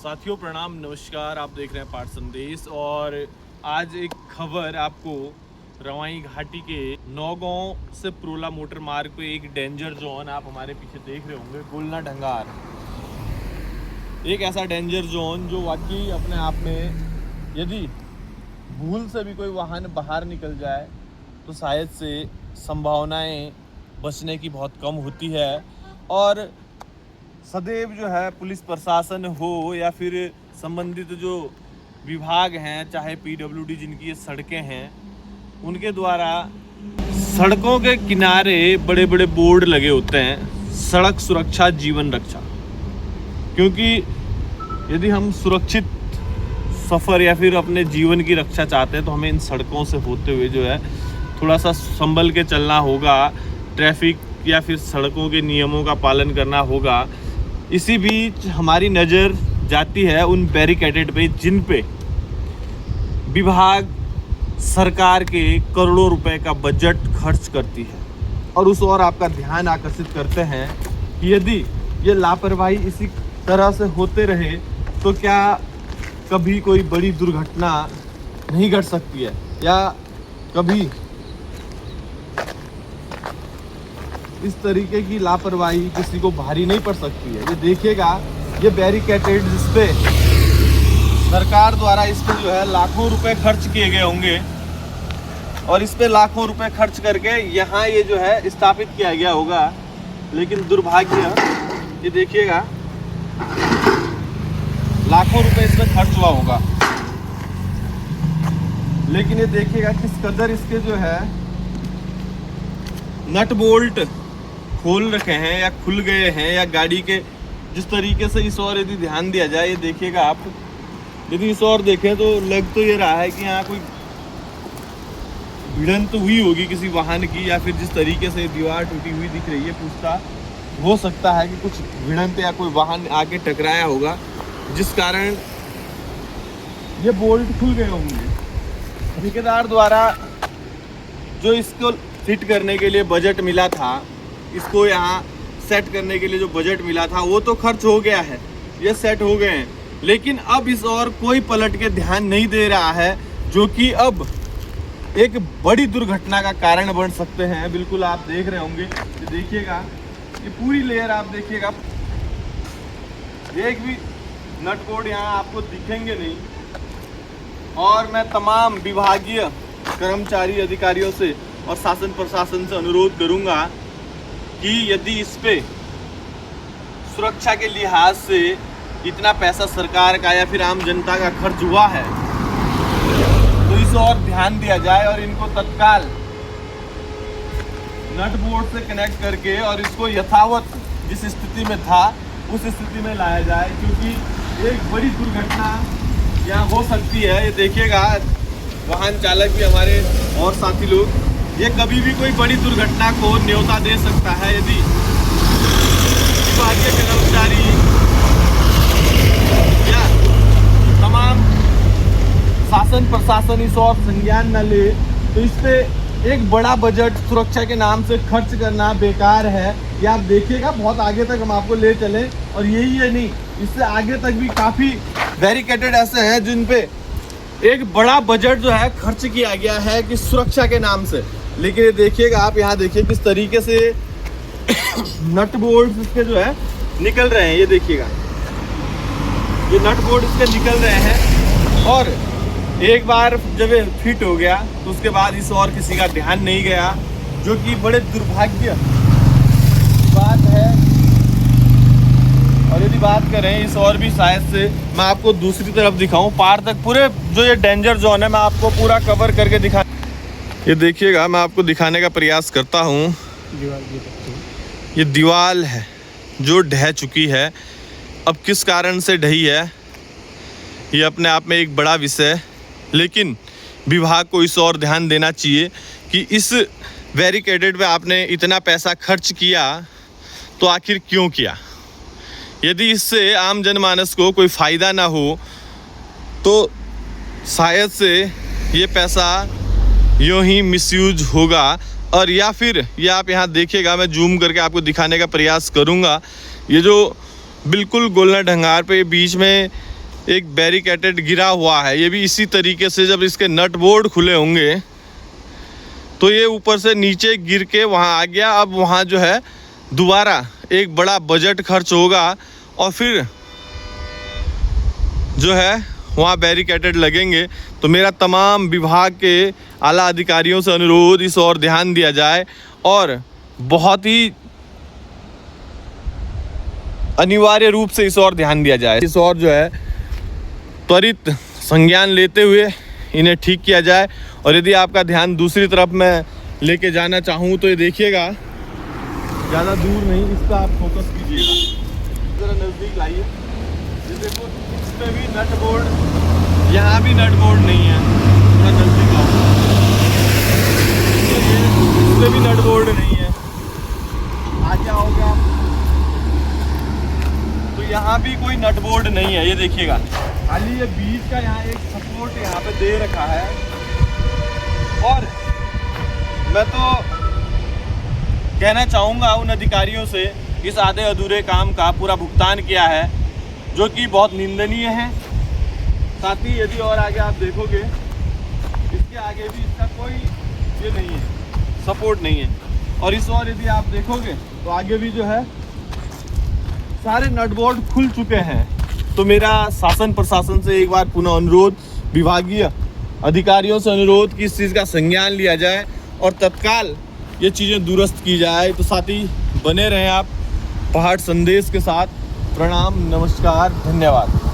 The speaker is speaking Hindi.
साथियों प्रणाम नमस्कार। आप देख रहे हैं पाठ संदेश और आज एक खबर आपको रवाई घाटी के नौगांव से प्रोला मोटर मार्ग पे एक डेंजर जोन आप हमारे पीछे देख रहे होंगे, गोलना ढंगार। एक ऐसा डेंजर जोन जो वाकई अपने आप में यदि भूल से भी कोई वाहन बाहर निकल जाए तो शायद से संभावनाएं बचने की बहुत कम होती है। और सदैव जो है पुलिस प्रशासन हो या फिर संबंधित जो विभाग हैं, चाहे पीडब्ल्यूडी जिनकी ये सड़कें हैं, उनके द्वारा सड़कों के किनारे बड़े बड़े बोर्ड लगे होते हैं, सड़क सुरक्षा जीवन रक्षा। क्योंकि यदि हम सुरक्षित सफ़र या फिर अपने जीवन की रक्षा चाहते हैं तो हमें इन सड़कों से होते हुए जो है थोड़ा सा संभल के चलना होगा, ट्रैफिक या फिर सड़कों के नियमों का पालन करना होगा। इसी बीच हमारी नज़र जाती है उन बैरिकेडेड पे जिन पे विभाग सरकार के करोड़ों रुपए का बजट खर्च करती है, और उस ओर आपका ध्यान आकर्षित करते हैं कि यदि ये लापरवाही इसी तरह से होते रहे तो क्या कभी कोई बड़ी दुर्घटना नहीं घट सकती है, या कभी इस तरीके की लापरवाही किसी को भारी नहीं पड़ सकती है। ये देखिएगा, ये बैरिकेडेड जिसपे सरकार द्वारा इस पे जो है लाखों रुपए खर्च किए गए होंगे, और इस पे लाखों रुपए खर्च करके यहाँ ये जो है स्थापित किया गया होगा। लेकिन दुर्भाग्य, ये देखिएगा लाखों रुपए इस पे खर्च हुआ होगा, लेकिन ये देखिएगा किस कदर इसके जो है नट बोल्ट खोल रखे हैं या खुल गए हैं, या गाड़ी के जिस तरीके से इस ओर यदि ध्यान दिया जाए, ये देखिएगा आप यदि इस ओर देखें तो लग तो ये रहा है कि यहाँ कोई भिड़ंत तो हुई होगी किसी वाहन की, या फिर जिस तरीके से दीवार टूटी हुई दिख रही है पूछता हो सकता है कि कुछ भिड़ंत या कोई वाहन आके टकराया होगा, जिस कारण ये बोल्ट खुल गए होंगे। ठेकेदार द्वारा जो इसको फिट करने के लिए बजट मिला था, इसको यहाँ सेट करने के लिए जो बजट मिला था वो तो खर्च हो गया है, ये सेट हो गए हैं, लेकिन अब इस और कोई पलट के ध्यान नहीं दे रहा है, जो कि अब एक बड़ी दुर्घटना का कारण बन सकते हैं। बिल्कुल आप देख रहे होंगे, ये देखिएगा, ये पूरी लेयर आप देखिएगा, एक भी नट बोल्ट यहाँ आपको दिखेंगे नहीं। और मैं तमाम विभागीय कर्मचारी अधिकारियों से और शासन प्रशासन से अनुरोध करूंगा कि यदि इस पे सुरक्षा के लिहाज से इतना पैसा सरकार का या फिर आम जनता का खर्च हुआ है तो इस ओर ध्यान दिया जाए और इनको तत्काल नट बोल्ट से कनेक्ट करके और इसको यथावत जिस स्थिति में था उस स्थिति में लाया जाए, क्योंकि एक बड़ी दुर्घटना यहाँ हो सकती है। ये देखिएगा वाहन चालक भी हमारे और साथी लोग, ये कभी भी कोई बड़ी दुर्घटना को न्योता दे सकता है यदि विभागीय कर्मचारी या तमाम शासन प्रशासन इस और संज्ञान न ले, तो इस पे एक बड़ा बजट सुरक्षा के नाम से खर्च करना बेकार है। ये आप देखिएगा, बहुत आगे तक हम आपको ले चलें, और यही है नहीं, इससे आगे तक भी काफ़ी बैरिकेडेड ऐसे हैं जिन पे एक बड़ा बजट जो है खर्च किया गया है कि सुरक्षा के नाम से। लेकिन ये देखिएगा, आप यहाँ देखिए किस तरीके से नट बोल्ट इसके जो है निकल रहे हैं, ये देखिएगा, ये नट बोल्ट इसके निकल रहे हैं, और एक बार जब ये फिट हो गया तो उसके बाद इस और किसी का ध्यान नहीं गया, जो कि बड़े दुर्भाग्य बात है। और यदि बात करें इस और भी, शायद से मैं आपको दूसरी तरफ दिखाऊं, पार तक पूरे जो ये डेंजर जोन है मैं आपको पूरा कवर करके दिखा, ये देखिएगा, मैं आपको दिखाने का प्रयास करता हूँ। ये दीवार है जो ढह चुकी है, अब किस कारण से ढही है ये अपने आप में एक बड़ा विषय, लेकिन विभाग को इस और ध्यान देना चाहिए कि इस बैरिकेडेड पे आपने इतना पैसा खर्च किया तो आखिर क्यों किया। यदि इससे आम जनमानस को कोई फ़ायदा ना हो तो शायद से ये पैसा यूँ ही मिसयूज होगा, और या फिर ये आप यहाँ देखिएगा, मैं जूम करके आपको दिखाने का प्रयास करूँगा। ये जो बिल्कुल गोलना ढंगार पे बीच में एक बैरिकेटेड गिरा हुआ है, ये भी इसी तरीके से जब इसके नट बोल्ट खुले होंगे तो ये ऊपर से नीचे गिर के वहाँ आ गया। अब वहाँ जो है दोबारा एक बड़ा बजट खर्च होगा और फिर जो है वहाँ बैरिकेटेड लगेंगे। तो मेरा तमाम विभाग के आला अधिकारियों से अनुरोध इस ओर ध्यान दिया जाए और बहुत ही अनिवार्य रूप से इस ओर ध्यान दिया जाए। इस ओर जो है त्वरित संज्ञान लेते हुए इन्हें ठीक किया जाए। और यदि आपका ध्यान दूसरी तरफ मैं लेके जाना चाहूँ तो ये देखिएगा, ज़्यादा दूर नहीं, इसका आप फोकस कीजिएगा, ज़रा नज़दीक लाइए। ये देखो इस पर भी नट बोल्ट, यहाँ भी नट बोल्ट नहीं है, थोड़ा नज़दीक लाओ, इस पर भी नट बोल्ट नहीं है। आगे आओगे आप तो यहाँ भी कोई नट बोल्ट नहीं है, ये देखिएगा। खाली ये बीच का यहाँ एक सपोर्ट यहाँ पे दे रखा है। और मैं तो कहना चाहूँगा उन अधिकारियों से, इस आधे अधूरे काम का पूरा भुगतान किया है, जो कि बहुत निंदनीय है। साथ ही यदि और आगे आप देखोगे, इसके आगे भी इसका कोई ये नहीं है, सपोर्ट नहीं है। और इस और यदि आप देखोगे तो आगे भी जो है सारे नट बोल्ट खुल चुके हैं। तो मेरा शासन प्रशासन से एक बार पुनः अनुरोध, विभागीय अधिकारियों से अनुरोध कि इस चीज़ का संज्ञान लिया जाए और तत्काल ये चीज़ें दुरुस्त की जाए। तो साथ ही बने रहें आप पहाड़ संदेश के साथ। प्रणाम, नमस्कार, धन्यवाद।